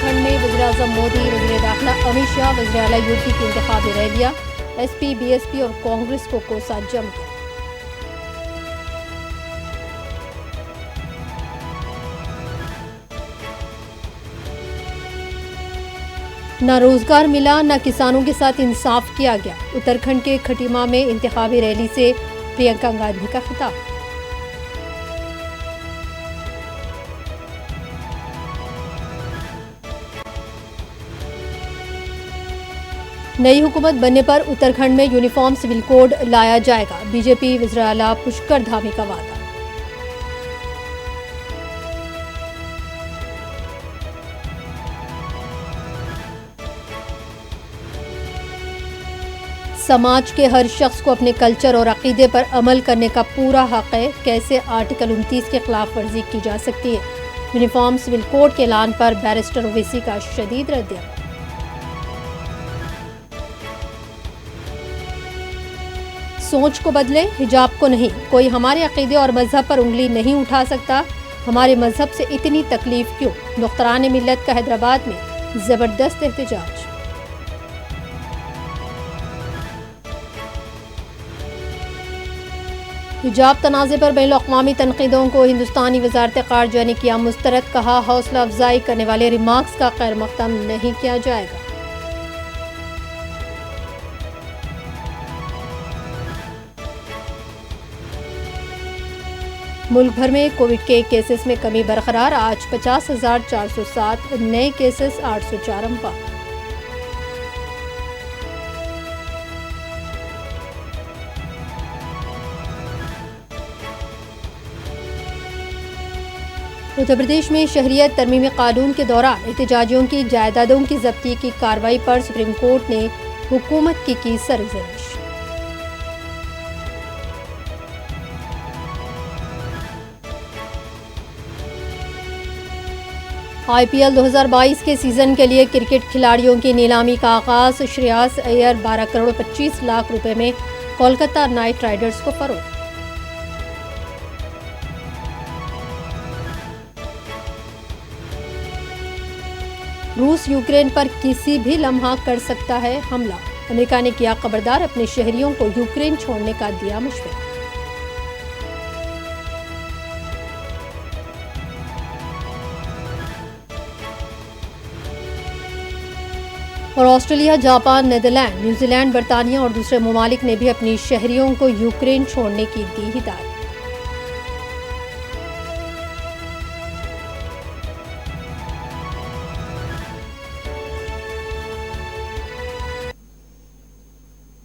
اتراکھنڈ میں وزیراعظم مودی، وزیر داخلہ امت شاہ، وزیر اعلیٰ یوپی کی انتخابی ریلیاں، S P, B S P اور کانگریس کو کوسا جم گیا۔ نہ روزگار ملا، نہ کسانوں کے ساتھ انصاف کیا گیا۔ اتراکھنڈ کے کھٹیما میں انتخابی ریلی سے پرینکا گاندھی کا خطاب۔ نئی حکومت بننے پر اتراکھنڈ میں یونیفارم سول کوڈ لایا جائے گا، بی جے پی وزیر اعلیٰ پشکر دھامی کا وعدہ۔ سماج کے ہر شخص کو اپنے کلچر اور عقیدے پر عمل کرنے کا پورا حق ہے، کیسے آرٹیکل 29 کی خلاف ورزی کی جا سکتی ہے؟ یونیفارم سول کوڈ کے اعلان پر بیرسٹر اویسی کا شدید ردعمل۔ سوچ کو بدلیں، حجاب کو نہیں۔ کوئی ہمارے عقیدے اور مذہب پر انگلی نہیں اٹھا سکتا۔ ہمارے مذہب سے اتنی تکلیف کیوں؟ دختران ملت کا حیدرآباد میں زبردست احتجاج۔ حجاب تنازع پر بین الاقوامی تنقیدوں کو ہندوستانی وزارت خارجہ نے کیا مسترد، کہا حوصلہ افزائی کرنے والے ریمارکس کا خیر مقدم نہیں کیا جائے گا۔ ملک بھر میں کووڈ کے کیسز میں کمی برقرار، آج 50,407 نئے کیسز، 804 اموات۔ اتر پردیش میں شہریت ترمیمی قانون کے دوران احتجاجیوں کی جائیدادوں کی ضبطی کی کارروائی پر سپریم کورٹ نے حکومت کی سرزنش۔ آئی پی ایل 2022 کے سیزن کے لیے کرکٹ کھلاڑیوں کی نیلامی کا آغاز، شریاس ایئر 12 کروڑ 25 لاکھ روپے میں کولکتہ نائٹ رائڈرز کو فروخت۔ روس یوکرین پر کسی بھی لمحہ کر سکتا ہے حملہ، امریکہ نے کیا خبردار، اپنے شہریوں کو یوکرین چھوڑنے کا دیا مشورہ۔ اور Australia, Japan, Netherland, New Zealand, برطانیہ اور دوسرے ممالک نے بھی اپنی شہریوں کو یوکرین چھوڑنے کی دی ہدایت۔